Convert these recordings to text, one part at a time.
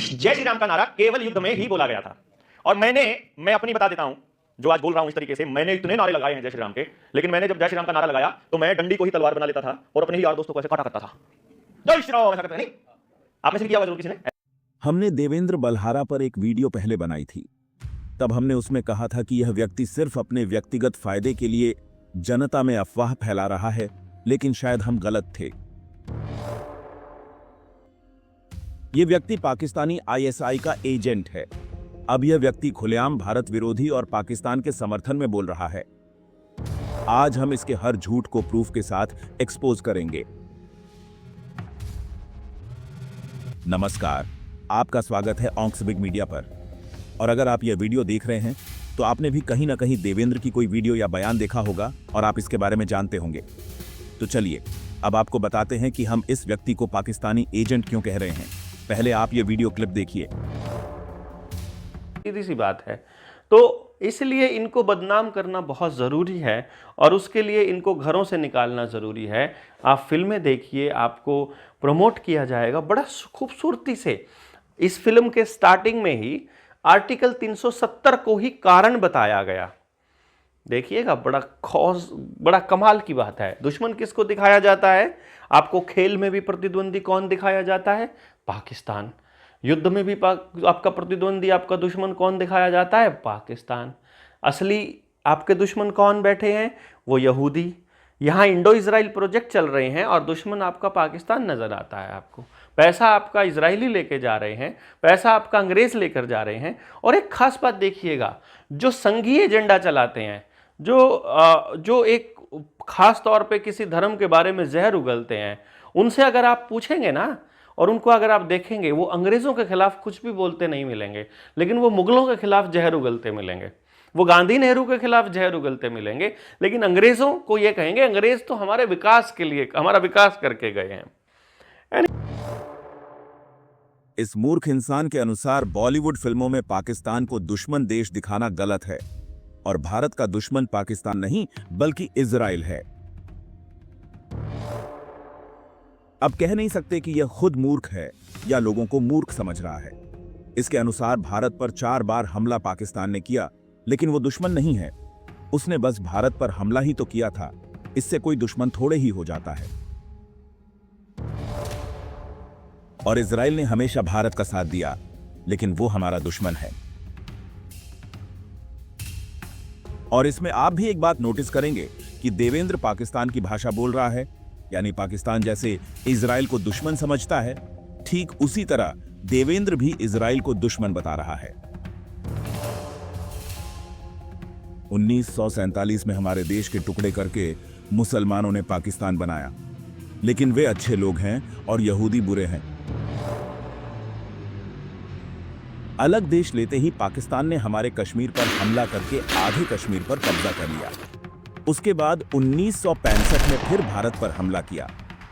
जय श्री राम का नारा केवल युद्ध में ही बोला गया था। और मैं अपनी बता देता हूं, जो आज बोल रहा हूं इस तरीके से, मैंने इतने नारे लगाए हैं जय श्री राम के, लेकिन मैंने जब जय श्री राम का नारा लगाया तो मैं डंडी को ही तलवार बना लेता था और अपने ही यार दोस्तों को ऐसे काटा करता था, जय श्री राम, ऐसा करते नहीं? आपने से किया होगा जरूर किसी ने। हमने देवेंद्र बल्हारा पर एक वीडियो पहले बनाई थी। तब हमने उसमें कहा था कि यह व्यक्ति सिर्फ अपने व्यक्तिगत फायदे के लिए जनता में अफवाह फैला रहा है, लेकिन शायद हम गलत थे। यह व्यक्ति पाकिस्तानी आईएसआई का एजेंट है। अब यह व्यक्ति खुलेआम भारत विरोधी और पाकिस्तान के समर्थन में बोल रहा है। आज हम इसके हर झूठ को प्रूफ के साथ एक्सपोज करेंगे। नमस्कार, आपका स्वागत है ऑंक्स बिग मीडिया पर। और अगर आप यह वीडियो देख रहे हैं तो आपने भी कहीं ना कहीं देवेंद्र की कोई वीडियो या बयान देखा होगा और आप इसके बारे में जानते होंगे। तो चलिए अब आपको बताते हैं कि हम इस व्यक्ति को पाकिस्तानी एजेंट क्यों कह रहे हैं। पहले आप ये वीडियो क्लिप देखिए। सीधी सी बात है, तो इसलिए इनको बदनाम करना बहुत ज़रूरी है और उसके लिए इनको घरों से निकालना ज़रूरी है। आप फिल्में देखिए, आपको प्रमोट किया जाएगा बड़ा खूबसूरती से। इस फिल्म के स्टार्टिंग में ही आर्टिकल 370 को ही कारण बताया गया। देखिएगा, बड़ा कमाल की बात है। दुश्मन किसको दिखाया जाता है? आपको खेल में भी प्रतिद्वंदी कौन दिखाया जाता है? पाकिस्तान। युद्ध में भी आपका प्रतिद्वंदी, आपका दुश्मन कौन दिखाया जाता है? पाकिस्तान। असली आपके दुश्मन कौन बैठे हैं? वो यहूदी। यहाँ इंडो इजराइल प्रोजेक्ट चल रहे हैं और दुश्मन आपका पाकिस्तान नजर आता है। आपको पैसा आपका इजरायली लेके जा रहे हैं, पैसा आपका अंग्रेज लेकर जा रहे हैं। और एक खास बात देखिएगा, जो संघीय एजेंडा चलाते हैं, जो एक खास तौर पे किसी धर्म के बारे में जहर उगलते हैं, उनसे अगर आप पूछेंगे ना और उनको अगर आप देखेंगे, वो अंग्रेजों के खिलाफ कुछ भी बोलते नहीं मिलेंगे, लेकिन वो मुगलों के खिलाफ जहर उगलते मिलेंगे। वो गांधी नेहरू के खिलाफ जहर उगलते मिलेंगे, लेकिन अंग्रेजों को ये कहेंगे अंग्रेज तो हमारे विकास के लिए, हमारा विकास करके गए हैं। इस मूर्ख इंसान के अनुसार बॉलीवुड फिल्मों में पाकिस्तान को दुश्मन देश दिखाना गलत है और भारत का दुश्मन पाकिस्तान नहीं बल्कि इजराइल है। अब कह नहीं सकते कि यह खुद मूर्ख है या लोगों को मूर्ख समझ रहा है। इसके अनुसार भारत पर 4 बार हमला पाकिस्तान ने किया, लेकिन वो दुश्मन नहीं है। उसने बस भारत पर हमला ही तो किया था। इससे कोई दुश्मन थोड़े ही हो जाता है। और इजराइल ने हमेशा भारत का साथ दिया, लेकिन वो हमारा दुश्मन है। और इसमें आप भी एक बात नोटिस करेंगे कि देवेंद्र पाकिस्तान की भाषा बोल रहा है, यानी पाकिस्तान जैसे इजराइल को दुश्मन समझता है, ठीक उसी तरह देवेंद्र भी इजराइल को दुश्मन बता रहा है। 1947 में हमारे देश के टुकड़े करके मुसलमानों ने पाकिस्तान बनाया, लेकिन वे अच्छे लोग हैं और यहूदी बुरे हैं। अलग देश लेते ही पाकिस्तान ने हमारे कश्मीर पर हमला करके आधे कश्मीर पर कब्जा कर लिया। उसके बाद 1965 में फिर भारत पर हमला किया,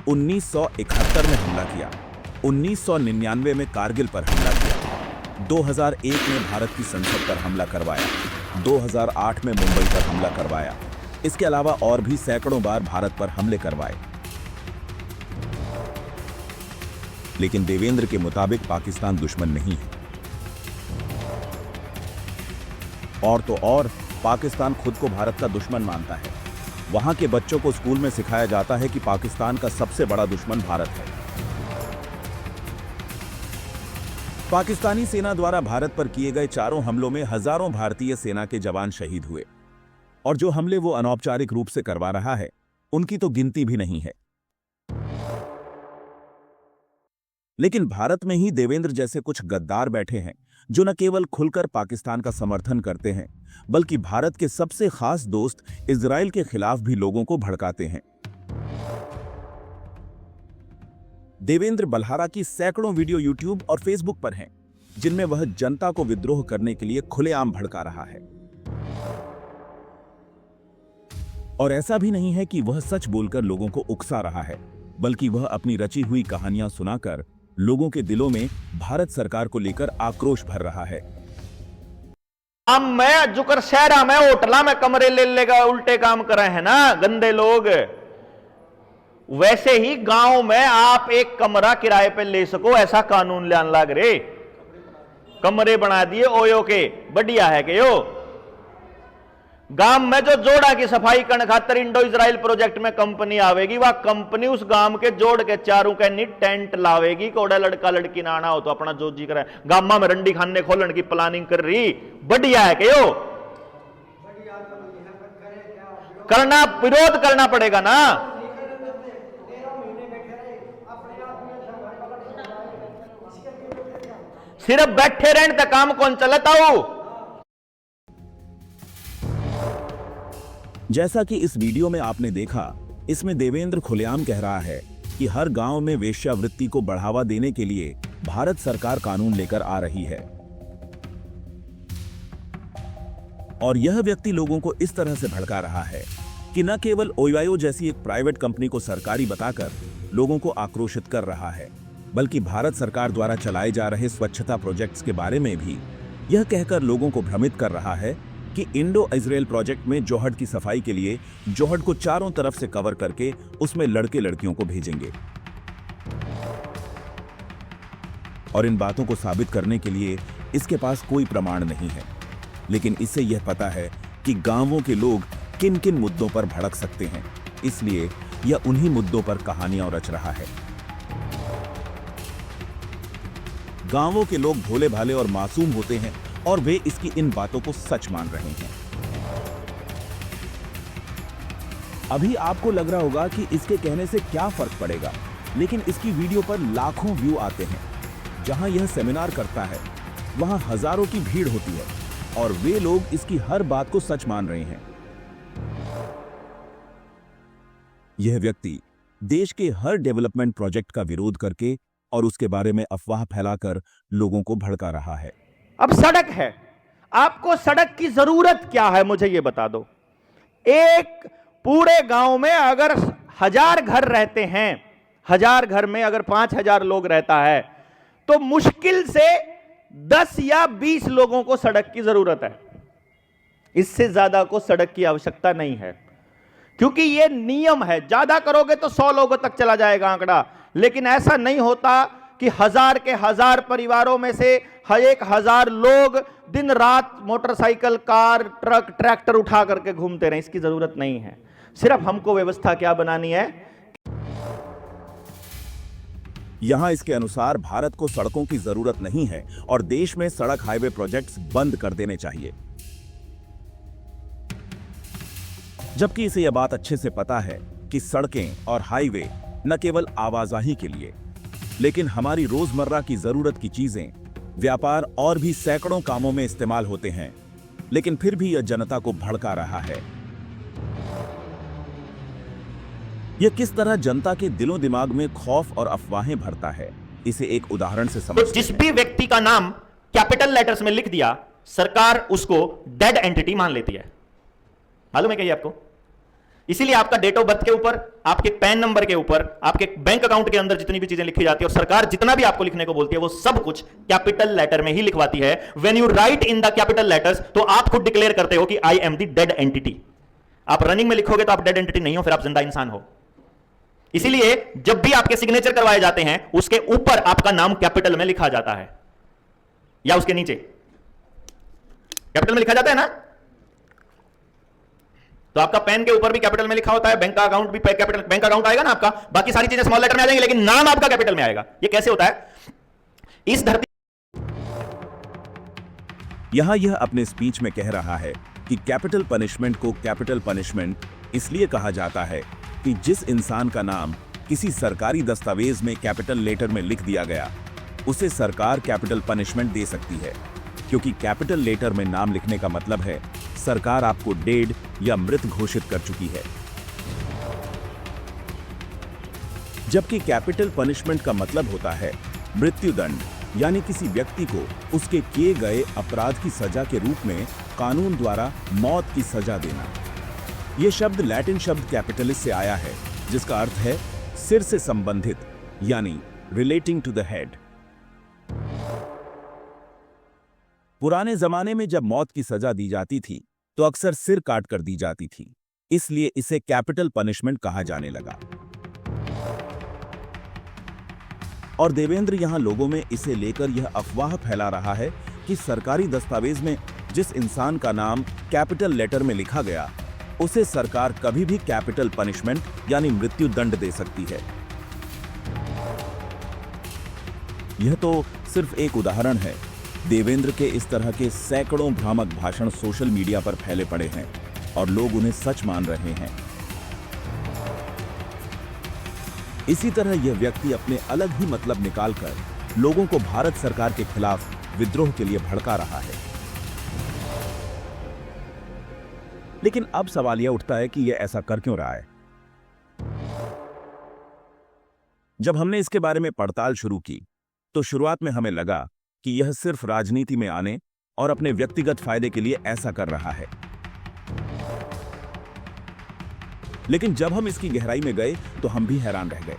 1971 में हमला किया, 1999 में कारगिल पर हमला किया, 2001 में भारत की संसद पर हमला करवाया, 2008 में मुंबई पर हमला करवाया। इसके अलावा और भी सैकड़ों बार भारत पर हमले करवाए। लेकिन देवेंद्र के मुताबिक पाकिस्तान दुश्मन नहीं है। और तो और पाकिस्तान खुद को भारत का दुश्मन मानता है। वहां के बच्चों को स्कूल में सिखाया जाता है कि पाकिस्तान का सबसे बड़ा दुश्मन भारत है। पाकिस्तानी सेना द्वारा भारत पर किए गए 4 हमलों में हजारों भारतीय सेना के जवान शहीद हुए और जो हमले वो अनौपचारिक रूप से करवा रहा है, उनकी तो गिनती भी नहीं है। लेकिन भारत में ही देवेंद्र जैसे कुछ गद्दार बैठे हैं जो न केवल खुलकर पाकिस्तान का समर्थन करते हैं, बल्कि भारत के सबसे खास दोस्त इजराइल के खिलाफ भी लोगों को भड़काते हैं। देवेंद्र बल्हारा की सैकड़ों वीडियो यूट्यूब और फेसबुक पर हैं, जिनमें वह जनता को विद्रोह करने के लिए खुलेआम भड़का रहा है। और ऐसा भी नहीं है कि वह सच बोलकर लोगों को उकसा रहा है, बल्कि वह अपनी रची हुई कहानियां सुनाकर लोगों के दिलों में भारत सरकार को लेकर आक्रोश भर रहा है। मैं जुकर शहरा में होटला में कमरे ले लेगा उल्टे काम कर रहे हैं ना गंदे लोग, वैसे ही गांव में आप एक कमरा किराए पे ले सको ऐसा कानून लान लाग रे। कमरे बना दिए ओयो के, बढ़िया है के यो। गांव में जो जोड़ा की सफाई करने खातर इंडो इजराइल प्रोजेक्ट में कंपनी आवेगी, वह कंपनी उस गांव के जोड़ के चारों के नी टेंट लावेगी। कोड़ा लड़का लड़की ना आना हो तो अपना जो जी करे। गामा में रंडी खाने खोलने की प्लानिंग कर रही, बढ़िया है के यो। करना, विरोध करना पड़ेगा ना। सिर्फ बैठे रहने तक काम कौन चलता हो। जैसा कि इस वीडियो में आपने देखा, इसमें देवेंद्र खुलेआम कह रहा है कि हर गांव में वेश्यावृत्ति को बढ़ावा देने के लिए भारत सरकार कानून लेकर आ रही है। और यह व्यक्ति लोगों को इस तरह से भड़का रहा है कि न केवल ओयो जैसी एक प्राइवेट कंपनी को सरकारी बताकर लोगों को आक्रोशित कर रहा है, बल्कि भारत सरकार द्वारा चलाए जा रहे स्वच्छता प्रोजेक्ट्स के बारे में भी यह कहकर लोगों को भ्रमित कर रहा है कि इंडो इजराइल प्रोजेक्ट में जोहड़ की सफाई के लिए जोहड़ को चारों तरफ से कवर करके उसमें लड़के लड़कियों को भेजेंगे। और इन बातों को साबित करने के लिए इसके पास कोई प्रमाण नहीं है, लेकिन इससे यह पता है कि गांवों के लोग किन किन मुद्दों पर भड़क सकते हैं, इसलिए यह उन्हीं मुद्दों पर कहानियां रच रहा है। गांवों के लोग भोले भाले और मासूम होते हैं और वे इसकी इन बातों को सच मान रहे हैं। अभी आपको लग रहा होगा कि इसके कहने से क्या फर्क पड़ेगा, लेकिन इसकी वीडियो पर लाखों व्यू आते हैं। जहां यह सेमिनार करता है वहां हजारों की भीड़ होती है और वे लोग इसकी हर बात को सच मान रहे हैं। यह व्यक्ति देश के हर डेवलपमेंट प्रोजेक्ट का विरोध करके और उसके बारे में अफवाह फैलाकर लोगों को भड़का रहा है। अब सड़क है, आपको सड़क की जरूरत क्या है मुझे यह बता दो। एक पूरे गांव में अगर 1000 घर रहते हैं, 1000 घर में अगर 5000 लोग रहता है तो मुश्किल से 10 या 20 लोगों को सड़क की जरूरत है। इससे ज्यादा को सड़क की आवश्यकता नहीं है, क्योंकि यह नियम है। ज्यादा करोगे तो 100 लोगों तक चला जाएगा आंकड़ा, लेकिन ऐसा नहीं होता कि 1000 के 1000 परिवारों में से 1000 लोग दिन रात मोटरसाइकिल, कार, ट्रक, ट्रैक्टर उठा करके घूमते रहे। इसकी जरूरत नहीं है। सिर्फ हमको व्यवस्था क्या बनानी है। यहां इसके अनुसार भारत को सड़कों की जरूरत नहीं है और देश में सड़क हाईवे प्रोजेक्ट्स बंद कर देने चाहिए, जबकि इसे यह बात अच्छे से पता है कि सड़कें और हाईवे न केवल आवाजाही के लिए, लेकिन हमारी रोजमर्रा की जरूरत की चीजें, व्यापार और भी सैकड़ों कामों में इस्तेमाल होते हैं। लेकिन फिर भी यह जनता को भड़का रहा है। यह किस तरह जनता के दिलों दिमाग में खौफ और अफवाहें भरता है, इसे एक उदाहरण से समझते हैं। जिस भी व्यक्ति का नाम कैपिटल लेटर्स में लिख दिया, सरकार उसको डेड एंटिटी मान लेती है। मालूम है क्या ये आपको? इसीलिए आपका डेट ऑफ बर्थ के ऊपर, आपके पैन नंबर के ऊपर, आपके बैंक अकाउंट के अंदर जितनी भी चीजें लिखी जाती है और सरकार जितना भी आपको लिखने को बोलती है वो सब कुछ कैपिटल लेटर में ही लिखवाती है। When you right in the capital letters, तो आप खुद डिक्लेयर करते हो कि I am the dead entity. आप रनिंग में लिखोगे तो आप डेड एंटिटी नहीं हो, फिर आप जिंदा इंसान हो। इसीलिए जब भी आपके सिग्नेचर करवाए जाते हैं उसके ऊपर आपका नाम कैपिटल में लिखा जाता है या उसके नीचे कैपिटल में लिखा जाता है ना। तो आपका पेन के ऊपर भी कैपिटल में लिखा होता है, बैंक का अकाउंट भी कैपिटल, बैंक अकाउंट आएगा ना आपका, बाकी सारी चीजें स्मॉल लेटर में आ जाएंगी, लेकिन नाम आपका कैपिटल में आएगा। ये कैसे होता है? इस धरती यहां यह अपने स्पीच में कह रहा है कि कैपिटल पनिशमेंट को कैपिटल पनिशमेंट इसलिए कहा जाता है कि जिस इंसान का नाम किसी सरकारी दस्तावेज में कैपिटल लेटर में लिख दिया गया, उसे सरकार कैपिटल पनिशमेंट दे सकती है, क्योंकि कैपिटल लेटर में नाम लिखने का मतलब है सरकार आपको डेड या मृत घोषित कर चुकी है। जबकि कैपिटल पनिशमेंट का मतलब होता है मृत्युदंड, यानी किसी व्यक्ति को उसके किए गए अपराध की सजा के रूप में कानून द्वारा मौत की सजा देना। यह शब्द लैटिन शब्द कैपिटलिस से आया है, जिसका अर्थ है सिर से संबंधित, यानी रिलेटिंग टू द हेड। पुराने जमाने में जब मौत की सजा दी जाती थी तो अक्सर सिर काट कर दी जाती थी, इसलिए इसे कैपिटल पनिशमेंट कहा जाने लगा। और देवेंद्र यहां लोगों में इसे लेकर यह अफवाह फैला रहा है कि सरकारी दस्तावेज में जिस इंसान का नाम कैपिटल लेटर में लिखा गया, उसे सरकार कभी भी कैपिटल पनिशमेंट यानी मृत्यु दंड दे सकती है। यह तो सिर्फ एक उदाहरण है। देवेंद्र के इस तरह के सैकड़ों भ्रामक भाषण सोशल मीडिया पर फैले पड़े हैं और लोग उन्हें सच मान रहे हैं। इसी तरह यह व्यक्ति अपने अलग ही मतलब निकालकर लोगों को भारत सरकार के खिलाफ विद्रोह के लिए भड़का रहा है। लेकिन अब सवाल यह उठता है कि यह ऐसा कर क्यों रहा है। जब हमने इसके बारे में पड़ताल शुरू की तो शुरुआत में हमें लगा कि यह सिर्फ राजनीति में आने और अपने व्यक्तिगत फायदे के लिए ऐसा कर रहा है। लेकिन जब हम इसकी गहराई में गए तो हम भी हैरान रह गए।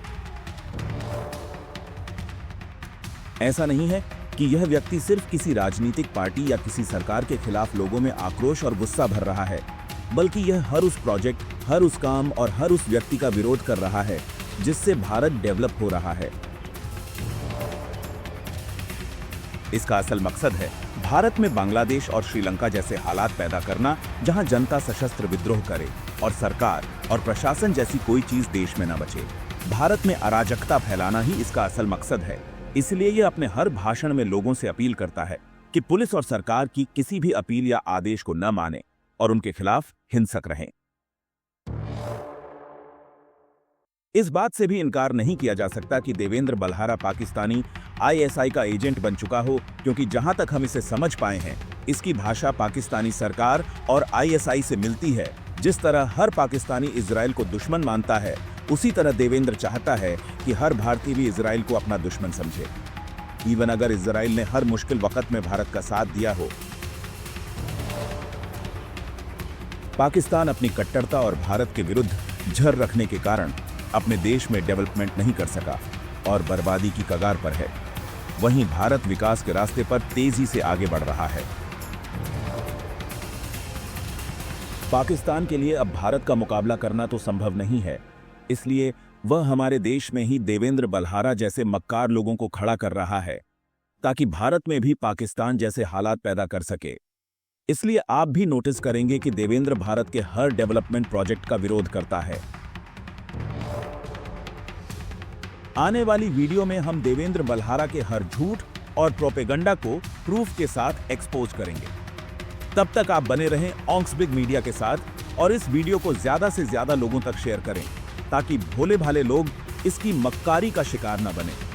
ऐसा नहीं है कि यह व्यक्ति सिर्फ किसी राजनीतिक पार्टी या किसी सरकार के खिलाफ लोगों में आक्रोश और गुस्सा भर रहा है, बल्कि यह हर उस प्रोजेक्ट, हर उस काम और हर उस व्यक्ति का विरोध कर रहा है जिससे भारत डेवलप हो रहा है। इसका असल मकसद है भारत में बांग्लादेश और श्रीलंका जैसे हालात पैदा करना, जहां जनता सशस्त्र विद्रोह करे और सरकार और प्रशासन जैसी कोई चीज देश में न बचे। भारत में अराजकता फैलाना ही इसका असल मकसद है। इसलिए यह अपने हर भाषण में लोगों से अपील करता है कि पुलिस और सरकार की किसी भी अपील या आदेश को न माने और उनके खिलाफ हिंसक रहें। इस बात से भी इनकार नहीं किया जा सकता कि देवेंद्र बल्हारा पाकिस्तानी आईएसआई का एजेंट बन चुका हो, क्योंकि जहां तक हम इसे समझ पाए हैं, इसकी भाषा पाकिस्तानी सरकार और आईएसआई से मिलती है। जिस तरह हर पाकिस्तानी इजराइल को दुश्मन मानता है, उसी तरह देवेंद्र चाहता है कि हर भारतीय भी इजराइल को अपना दुश्मन समझे, इवन अगर इजराइल ने हर मुश्किल वक्त में भारत का साथ दिया हो। पाकिस्तान अपनी कट्टरता और भारत के विरुद्ध झर रखने के कारण अपने देश में डेवलपमेंट नहीं कर सका और बर्बादी की कगार पर है। वहीं भारत विकास के रास्ते पर तेजी से आगे बढ़ रहा है। पाकिस्तान के लिए अब भारत का मुकाबला करना तो संभव नहीं है, इसलिए वह हमारे देश में ही देवेंद्र बल्हारा जैसे मक्कार लोगों को खड़ा कर रहा है ताकि भारत में भी पाकिस्तान जैसे हालात पैदा कर सके। इसलिए आप भी नोटिस करेंगे कि देवेंद्र भारत के हर डेवलपमेंट प्रोजेक्ट का विरोध करता है। आने वाली वीडियो में हम देवेंद्र बल्हारा के हर झूठ और प्रोपेगंडा को प्रूफ के साथ एक्सपोज करेंगे। तब तक आप बने रहें ऑंक्स बिग मीडिया के साथ और इस वीडियो को ज्यादा से ज्यादा लोगों तक शेयर करें ताकि भोले भाले लोग इसकी मक्कारी का शिकार न बने।